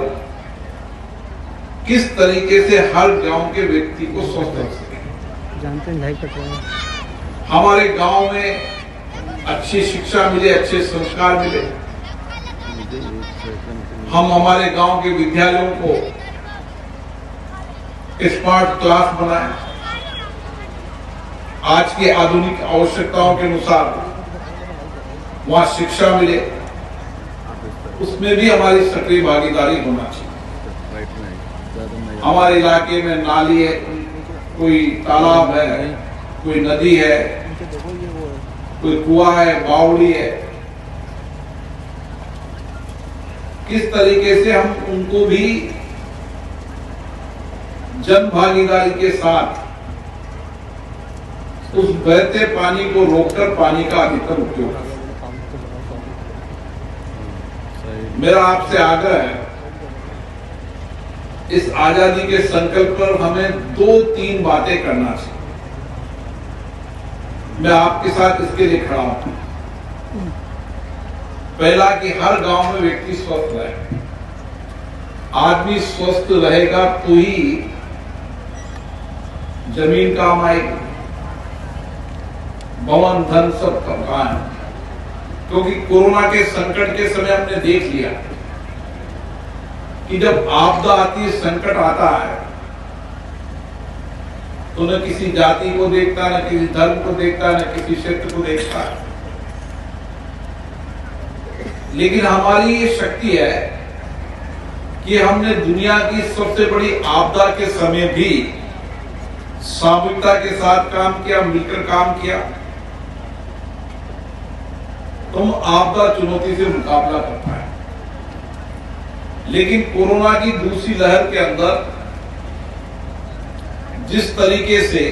किस तरीके से हर गांव के व्यक्ति को स्वस्थ रख सकें। जानते हैं हमारे गांव में अच्छी शिक्षा मिले, अच्छे संस्कार मिले। हम हमारे गांव के विद्यालयों को स्मार्ट क्लास बनाएं, आज की आधुनिक आवश्यकताओं के अनुसार वहां शिक्षा मिले, उसमें भी हमारी सक्रिय भागीदारी होना चाहिए। हमारे इलाके में नाली है, कोई तालाब है, कोई नदी है, कोई कुआं है, बावड़ी है, किस तरीके से हम उनको भी जन भागीदारी के साथ उस बहते पानी को रोककर पानी का अधिकतम उपयोग करें। मेरा आपसे आग्रह है, इस आजादी के संकल्प पर हमें 2-3 बातें करना चाहिए। मैं आपके साथ इसके लिए खड़ा हूं। पहला कि हर गांव में व्यक्ति स्वस्थ रहे। आदमी स्वस्थ रहेगा तो ही जमीन काम आएगी, भवन धन सब काम है। क्योंकि कोरोना के संकट के समय हमने देख लिया कि जब आपदा आती है, संकट आता है, तो न किसी जाति को देखता, न किसी धर्म को देखता, न किसी क्षेत्र को देखता है। लेकिन हमारी ये शक्ति है कि हमने दुनिया की सबसे बड़ी आपदा के समय भी सामूहिकता के साथ काम किया, मिलकर काम किया। तुम आपदा चुनौती से मुकाबला कर पाए। लेकिन कोरोना की दूसरी लहर के अंदर जिस तरीके से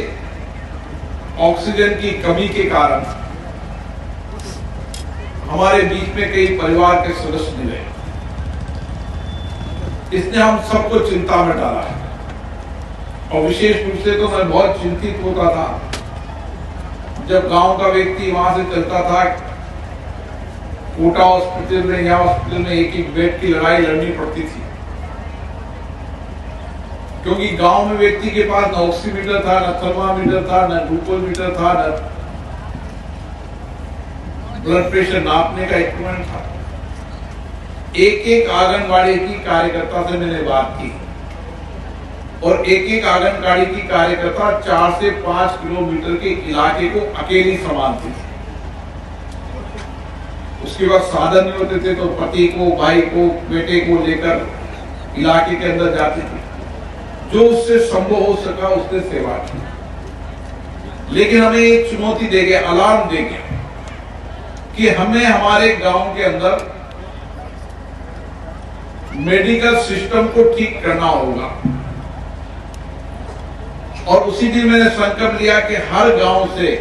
ऑक्सीजन की कमी के कारण हमारे बीच में कई परिवार के सदस्य मिले, इसने हम सबको चिंता में डाला है। और विशेष रूप से तो मैं बहुत चिंतित होता था जब गांव का व्यक्ति वहां से चलता था, कोटा हॉस्पिटल में या हॉस्पिटल में एक एक बेड की लड़ाई लड़नी पड़ती थी, क्योंकि गांव में व्यक्ति के पास न ऑक्सीमीटर था, न थर्मामीटर था, न ग्लूकोमीटर था, न ब्लड प्रेशर नापने का इक्विपमेंट था। एक एक आंगनबाड़ी की कार्यकर्ता से मैंने बात की और एक एक आंगनबाड़ी की कार्यकर्ता 4 से 5 किलोमीटर के इलाके को अकेली संभालती थी। उसके बाद साधन नहीं होते थे तो पति को, भाई को, बेटे को लेकर इलाके के अंदर जाती थी। जो उससे संभव हो सका उसने सेवा की। लेकिन हमें एक चुनौती दे गया, अलार्म दे गया कि हमें हमारे गांव के अंदर मेडिकल सिस्टम को ठीक करना होगा। और उसी दिन मैंने संकल्प लिया कि हर गांव से।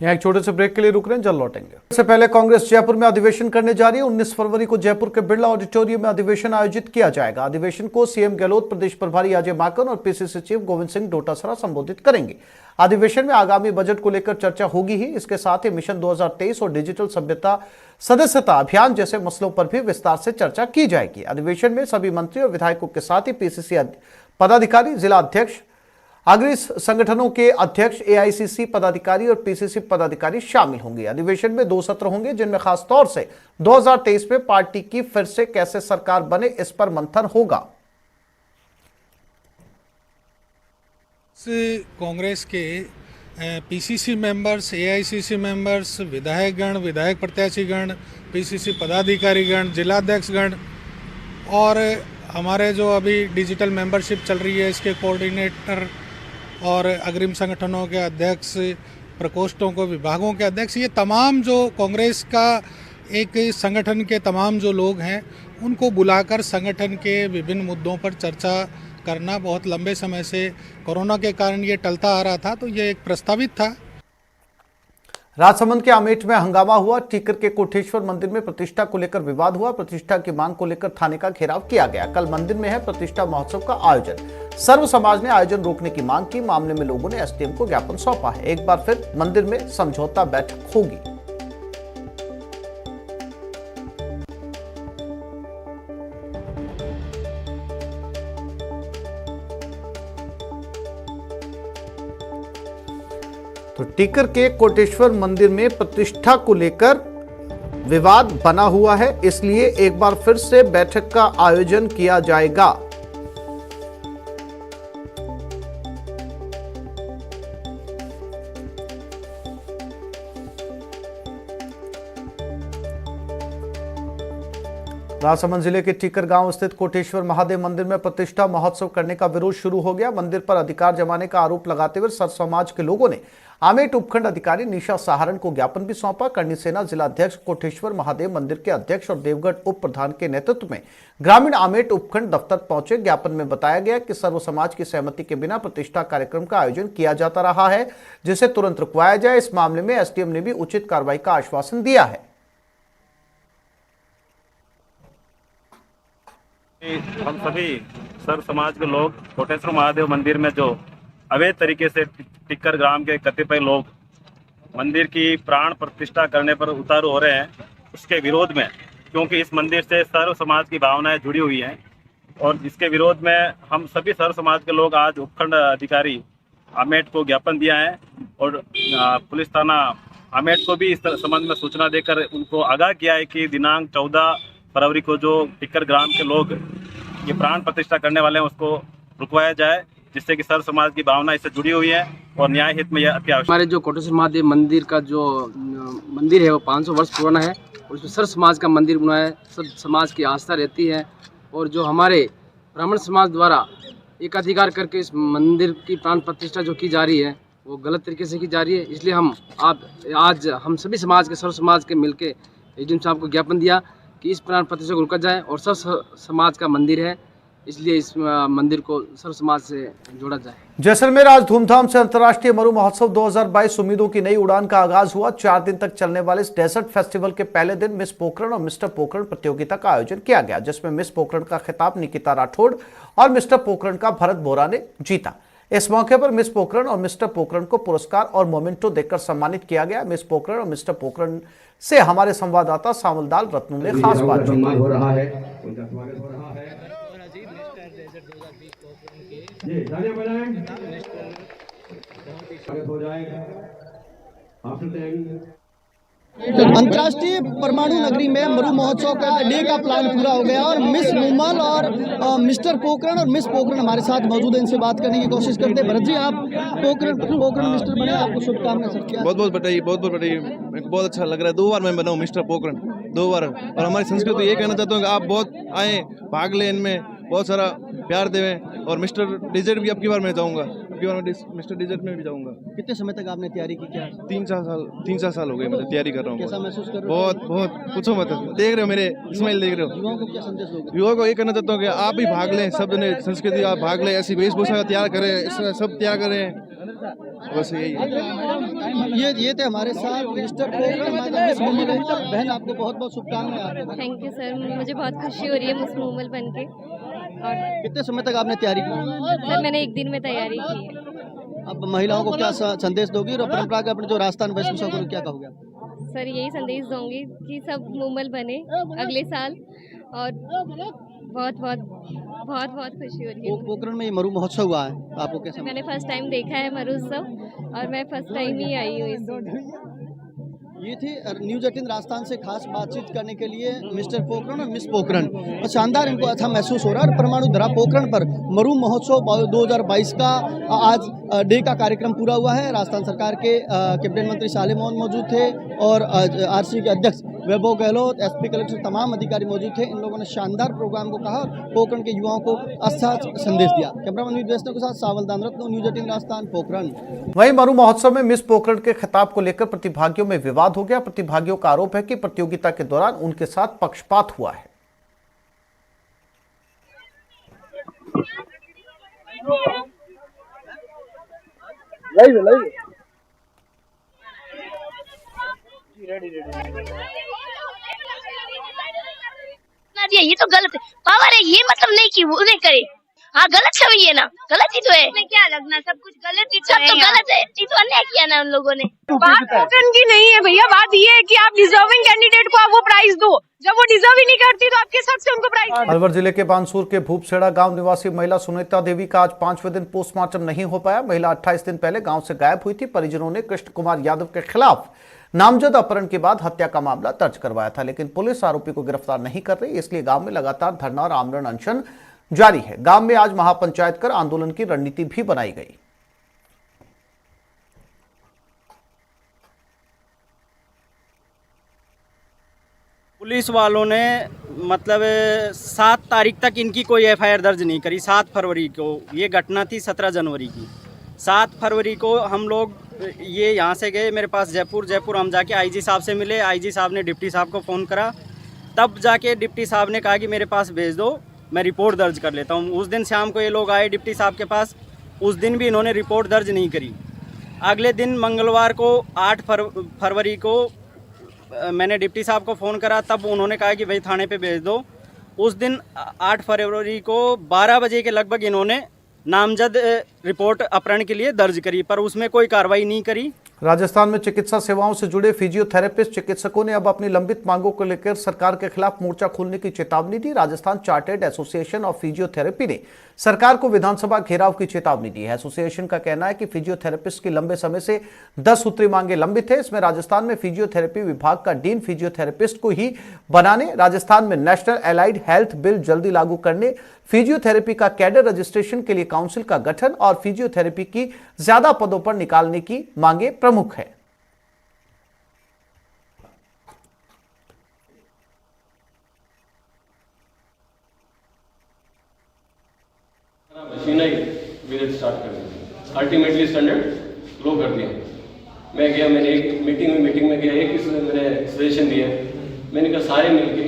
यहाँ एक छोटे से ब्रेक के लिए रुक रहे हैं, जल्द लौटेंगे। इससे पहले कांग्रेस जयपुर में अधिवेशन करने जा रही है। 19 फरवरी को जयपुर के बिरला ऑडिटोरियम में अधिवेशन आयोजित किया जाएगा। अधिवेशन को सीएम गहलोत, प्रदेश प्रभारी अजय माकन और पीसीसी चीफ गोविंद सिंह डोटासरा संबोधित करेंगे। अधिवेशन में आगामी बजट को लेकर चर्चा होगी ही। इसके साथ ही मिशन 2023 और डिजिटल सदस्यता अभियान जैसे मसलों पर भी विस्तार से चर्चा की जाएगी। अधिवेशन में सभी मंत्री और विधायकों के साथ ही पीसीसी पदाधिकारी, जिला अध्यक्ष, अग्रणी संगठनों के अध्यक्ष, एआईसीसी पदाधिकारी और पीसीसी पदाधिकारी शामिल होंगे। अधिवेशन में 2 सत्र होंगे, जिनमें खास तौर से 2023 में पार्टी की फिर से कैसे सरकार बने इस पर मंथन होगा। कांग्रेस के पीसीसी मेंबर्स, एआईसीसी मेंबर्स, विधायकगण, विधायक प्रत्याशीगण, पीसीसी पदाधिकारीगण, जिलाध्यक्षगण और हमारे जो अभी डिजिटल मेंबरशिप चल रही है इसके कोऑर्डिनेटर और अग्रिम संगठनों के अध्यक्ष, प्रकोष्ठों को, विभागों के अध्यक्ष, ये तमाम जो कांग्रेस का एक संगठन के तमाम जो लोग हैं उनको बुलाकर संगठन के विभिन्न मुद्दों पर चर्चा करना बहुत लंबे समय से कोरोना के कारण ये टलता आ रहा था, तो ये एक प्रस्तावित था। राजसमंद के आमेठ में हंगामा हुआ। टीकर के कोटेश्वर मंदिर में प्रतिष्ठा को लेकर विवाद हुआ। प्रतिष्ठा की मांग को लेकर थाने का घेराव किया गया। कल मंदिर में है प्रतिष्ठा महोत्सव का आयोजन। सर्व समाज ने आयोजन रोकने की मांग की। मामले में लोगों ने एसडीएम को ज्ञापन सौंपा है। एक बार फिर मंदिर में समझौता बैठक होगी। तो टीकर के कोटेश्वर मंदिर में प्रतिष्ठा को लेकर विवाद बना हुआ है, इसलिए एक बार फिर से बैठक का आयोजन किया जाएगा। राजसमंद जिले के टीकर गांव स्थित कोटेश्वर महादेव मंदिर में प्रतिष्ठा महोत्सव करने का विरोध शुरू हो गया। मंदिर पर अधिकार जमाने का आरोप लगाते हुए सर्व समाज के लोगों ने आमेट उपखंड अधिकारी निशा सहारण को ज्ञापन भी सौंपा। करणी सेना जिला अध्यक्ष कोटेश्वर महादेव मंदिर के अध्यक्ष और देवगढ़ उप प्रधान के नेतृत्व में ग्रामीण आमेट उपखंड दफ्तर पहुंचे। ज्ञापन में बताया गया कि सर्व समाज की सहमति के बिना प्रतिष्ठा कार्यक्रम का आयोजन किया जाता रहा है, जिसे तुरंत रुकवाया जाए। इस मामले में एसडीएम ने भी उचित कार्रवाई का आश्वासन दिया है। हम सभी सर्व समाज के लोग कोटेश्वर महादेव मंदिर में जो अवैध तरीके से टिक्कर ग्राम के कतिपय लोग मंदिर की प्राण प्रतिष्ठा करने पर उतारू हो रहे हैं, उसके विरोध में, क्योंकि इस मंदिर से सर्व समाज की भावनाएं जुड़ी हुई हैं और इसके विरोध में हम सभी सर्व समाज के लोग आज उपखंड अधिकारी आमेट को ज्ञापन दिया है और पुलिस थाना आमेट को भी इस संबंध में सूचना देकर उनको आगाह किया है कि दिनांक 14 फरवरी को जो टिक्कर ग्राम के लोग ये प्राण प्रतिष्ठा करने वाले हैं उसको रुकवाया जाए, जिससे कि सर्व समाज की भावना इससे जुड़ी हुई है और न्याय हित में यह अति आवश्यक। हमारे जो कोटेश्वर महादेव मंदिर का जो मंदिर है वो 500 वर्ष पुराना है और उसमें सर्व समाज का मंदिर बना है। सब समाज की आस्था रहती है और जो हमारे ब्राह्मण समाज द्वारा एकाधिकार करके इस मंदिर की प्राण प्रतिष्ठा जो की जा रही है वो गलत तरीके से की जा रही है। इसलिए आज हम सभी समाज के, सर्व समाज के मिलके एसडीएम साहब को ज्ञापन दिया कि इस प्राण प्रतिष्ठा को रोका जाए और सब समाज का मंदिर है इसलिए इस मंदिर को सर्व समाज से जोड़ा जाए। जैसलमेर आज धूमधाम से अंतर्राष्ट्रीय मरु महोत्सव 2022 उम्मीदों की नई उड़ान का आगाज हुआ। 4 दिन तक चलने वाले इस डेजर्ट फेस्टिवल के पहले दिन मिस पोखरण और मिस्टर पोखरण प्रतियोगिता का आयोजन किया गया, जिसमें मिस पोखरण का खिताब निकिता राठौड़ और मिस्टर पोखरण का भरत बोरा ने जीता। इस मौके पर मिस पोखरण और मिस्टर पोखरण को पुरस्कार और मोमेंटो देकर सम्मानित किया गया। मिस पोखरण और मिस्टर पोखरण से हमारे संवाददाता सावलदाल रत्नू ने खास बातचीत अंतर्राष्ट्रीय परमाणु नगरी में मरु महोत्सव का डे का प्लान पूरा हो गया और मिस मुमल और मिस्टर पोखरण और मिस पोखरण हमारे साथ मौजूद है। इनसे बात करने की कोशिश करते हैं। भरत जी, आप पोखरण मिस्टर बने, आपको शुभकामनाएं सर। बहुत बहुत बधाई, बहुत बहुत बधाई। मेरे को बहुत अच्छा लग रहा है। 2 बार मैं बना हूँ मिस्टर पोखरण, 2 बार। और हमारी संस्कृति ये कहना चाहता हूँ कि आप बहुत आए, भाग लें, इनमें बहुत सारा प्यार देवें। और मिस्टर डिजर्ट भी अब की बार मैं जाऊँगा, मिस्टर डिजर्ट में भी जाऊँगा। कितने समय तक आपने तैयारी की? क्या 3-4 साल हो गए मुझे तैयारी कर रहा हूँ। कैसा महसूस कर रहे हो? बहुत पूछो मत। देख रहे हो मेरे स्माइल, देख रहे हो। युवाओं को क्या संदेश दोगे? युवाओं को ये कहना चाहता हूँ कि आप भी भाग लें, सब ने संस्कृति आप भाग लें, ऐसी वेशभूषा का त्याग करें, इसमें सब त्याग करें, बस यही है। ये थे हमारे साथ मिस्टर पोखरण। बहन, आपको बहुत बहुत शुभकामनाएं। थैंक यू सर, मुझे बहुत खुशी हो रही है मिस मुमल बन के। और कितने समय तक आपने तैयारी की? सर मैंने 1 दिन में तैयारी की है। अब महिलाओं को क्या संदेश दोगी और परंपरा का अपने जो राजस्थान वेशभूषा को क्या कहोगे? सर यही संदेश दूंगी कि सब मुमल बने अगले साल। और बहुत बहुत बहुत बहुत खुशी हो रही है। पोखरण में ये मरु महोत्सव हुआ है, आपको कैसा? मैंने फर्स्ट टाइम देखा है मरु उत्सव और मैं फर्स्ट टाइम ही आई हूँ इस। ये थी न्यूज 18 राजस्थान से खास बातचीत करने के लिए मिस्टर पोखरण और मिस पोखरण। और शानदार इनको अच्छा महसूस हो रहा है। और परमाणु धरा पोखरण पर मरु महोत्सव 2022 का आज डे का कार्यक्रम पूरा हुआ है। राजस्थान सरकार के कैबिनेट मंत्री साले मोहन मौजूद थे और आरसी के अध्यक्ष वैभव गहलोत, एसपी कलेक्टर, तमाम अधिकारी मौजूद थे। इन लोगों ने शानदार प्रोग्राम को कहा, पोखरण के युवाओं को अच्छा संदेश दिया। कैमरामैन न्यूज के साथ सावलदान रत्नू, न्यूज 18 राजस्थान, पोखरण। वहीं मरु महोत्सव में मिस पोखरण के खिताब को लेकर प्रतिभागियों में विवाद हो गया। प्रतिभागियों का आरोप है कि प्रतियोगिता के दौरान उनके साथ पक्षपात हुआ है। ये तो गलत है, पावर है, ये मतलब नहीं कि वो उन्हें करे। हाँ गलत छवि है ना, गलत ही तो है। इसमें क्या लगना, सब कुछ गलत ही तो है। सब तो गलत है, ये तो अन्याय किया ना उन लोगों ने। बात पोखरण की नहीं है भैया, बात ये है कि आप डिजर्विंग कैंडिडेट को आप वो प्राइज दो, जब वो डिजर्व ही नहीं करती तो आप किस हक से उनको प्राइज। अलवर जिले के बानसूर के भूपसेड़ा गांव निवासी महिला सुनीता देवी का आज 5वें दिन पोस्टमार्टम नहीं हो पाया। महिला 28 दिन पहले गांव से गायब हुई थी। परिजनों ने कृष्ण कुमार यादव के खिलाफ नामजद अपहरण के बाद हत्या का मामला दर्ज करवाया था, लेकिन पुलिस आरोपी को गिरफ्तार नहीं कर रही। इसलिए गांव में लगातार धरना और आमरण अनशन जारी है। गांव में आज महापंचायत कर आंदोलन की रणनीति भी बनाई गई। पुलिस वालों ने मतलब 7 तारीख तक इनकी कोई एफआईआर दर्ज नहीं करी। 7 फरवरी को ये घटना थी, 17 जनवरी की। 7 फरवरी को हम लोग ये यहाँ से गए मेरे पास जयपुर हम जाके आईजी साहब से मिले। आईजी साहब ने डिप्टी साहब को फ़ोन करा, तब जाके डिप्टी साहब ने कहा कि मेरे पास भेज दो, मैं रिपोर्ट दर्ज कर लेता हूँ। उस दिन शाम को ये लोग आए डिप्टी साहब के पास, उस दिन भी इन्होंने रिपोर्ट दर्ज नहीं करी। अगले दिन मंगलवार को 8 फरवरी को मैंने डिप्टी साहब को फ़ोन करा, तब उन्होंने कहा कि भाई थाने पे भेज दो। उस दिन 8 फरवरी को 12 बजे के लगभग इन्होंने नामजद रिपोर्ट अपहरण के लिए दर्ज करी, पर उसमें कोई कार्रवाई नहीं करी। राजस्थान में चिकित्सा सेवाओं से जुड़े फिजियोथेरेपिस्ट चिकित्सकों ने अब अपनी लंबित मांगों को लेकर सरकार के खिलाफ मोर्चा खोलने की चेतावनी दी। Rajasthan chartered association of physiotherapy ने सरकार को विधानसभा घेराव की चेतावनी दी है। एसोसिएशन का कहना है कि फिजियोथेरेपिस्ट की लंबे समय से 10 सूत्री मांगे लंबित है। इसमें राजस्थान में फिजियोथेरेपी विभाग का डीन फिजियोथेरेपिस्ट को ही बनाने, राजस्थान में नेशनल एलाइड हेल्थ बिल जल्दी लागू करने, फिजियोथेरेपी का कैडर रजिस्ट्रेशन के लिए काउंसिल का गठन और फिजियोथेरेपी की ज्यादा पदों पर निकालने की मांगे प्रमुख है। मशीनरी विजिट स्टार्ट कर दी, अल्टीमेटली स्टैंडर्ड लो कर दिया। मैं गया, मैंने एक मीटिंग में गया, एक मैंने सजेशन दिया। मैंने कहा सारे मिलके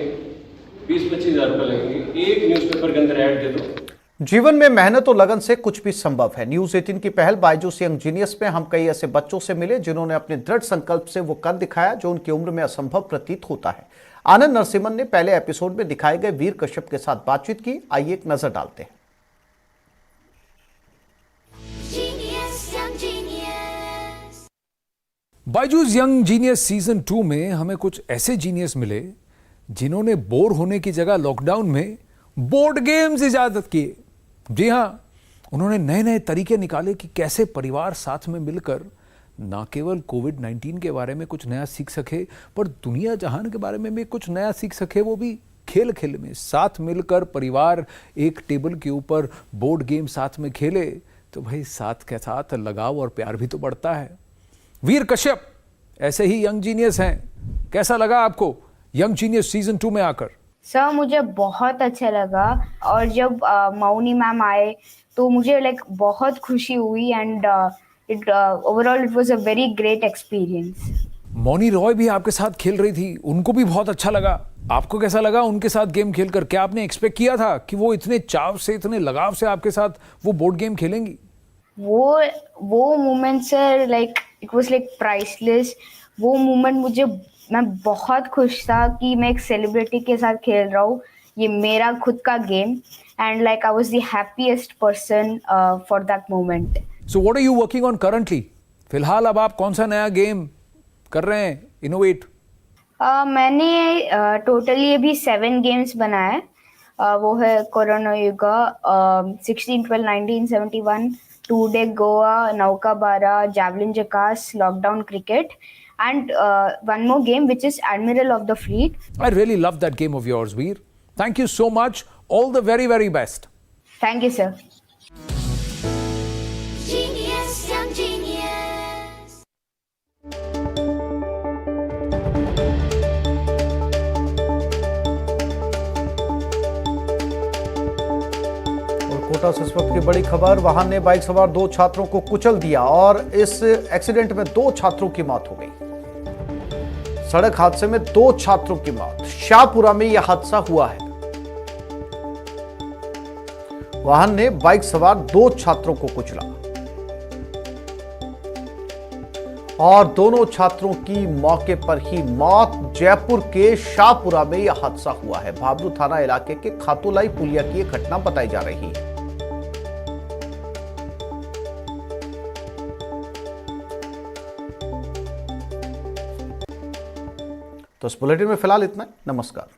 20-25 हज़ार रुपये लगेंगे, एक न्यूज़पेपर के अंदर ऐड दे दो। जीवन में मेहनत और लगन से कुछ भी संभव है। न्यूज 18 की पहल बायजूस यंग जीनियस में हम कई ऐसे बच्चों से मिले जिन्होंने अपने दृढ़ संकल्प से वो कर दिखाया जो उनकी उम्र में असंभव प्रतीत होता है। आनंद नरसिम्हन ने पहले एपिसोड में दिखाए गए वीर कश्यप के साथ बातचीत की। आइए एक नजर डालते हैं। बायजूस यंग जीनियस सीजन 2 में हमें कुछ ऐसे जीनियस मिले जिन्होंने बोर होने की जगह लॉकडाउन में बोर्ड गेम्स इजाजत किए। जी हां, उन्होंने नए नए तरीके निकाले कि कैसे परिवार साथ में मिलकर ना केवल कोविड-19 के बारे में कुछ नया सीख सके पर दुनिया जहान के बारे में भी कुछ नया सीख सके, वो भी खेल खेल में। साथ मिलकर परिवार एक टेबल के ऊपर बोर्ड गेम साथ में खेले तो भाई साथ के साथ लगाव और प्यार भी तो बढ़ता है। वीर कश्यप ऐसे ही यंग जीनियस हैं। कैसा लगा आपको यंग जीनियस सीजन 2 में आकर? सर मुझे बहुत अच्छा लगा और जब मौनी मैम आए तो मुझे बहुत खुशी हुई and overall it was a very great experience. Mouni Roy भी आपके साथ खेल रही थी, उनको भी बहुत अच्छा लगा। आपको कैसा लगा उनके साथ गेम खेलकर? क्या आपने एक्सपेक्ट किया था कि वो इतने चाव से, इतने लगाव से आपके साथ वो बोर्ड गेम खेलेंगी? वो moment sir it was priceless. वो मोमेंट मैं बहुत खुश था कि मैं एक सेलिब्रिटी के साथ खेल रहा हूँ। ये मेरा खुद का game and I was the happiest person for that moment. So what are you working on currently? फिलहाल अब आप कौन सा नया गेम कर रहे हैं इनोवेट? मैंने टोटली अभी 7 गेम्स बनाए। वो है कोरोना युगा, 16, 12, 19, 71, 2 डे गोवा, नौका बारा, javelin जकास, lockdown cricket and one more game which is Admiral of the Fleet. I really love that game of yours, Veer. Thank you so much. All the very, very best. Thank you, sir. Genius, young genius. और कोटा से इस वक्त की बड़ी खबर, वाहन ने bike सवार 2 छात्रों को कुचल दिया और इस एक्सीडेंट में 2 छात्रों की मौत हो गई। सड़क हादसे में 2 छात्रों की मौत। शाहपुरा में यह हादसा हुआ है। वाहन ने बाइक सवार 2 छात्रों को कुचला और दोनों छात्रों की मौके पर ही मौत। जयपुर के शाहपुरा में यह हादसा हुआ है। भाबरू थाना इलाके के खातोलाई पुलिया की यह घटना बताई जा रही है। तो इस बुलेटिन में फिलहाल इतना। नमस्कार।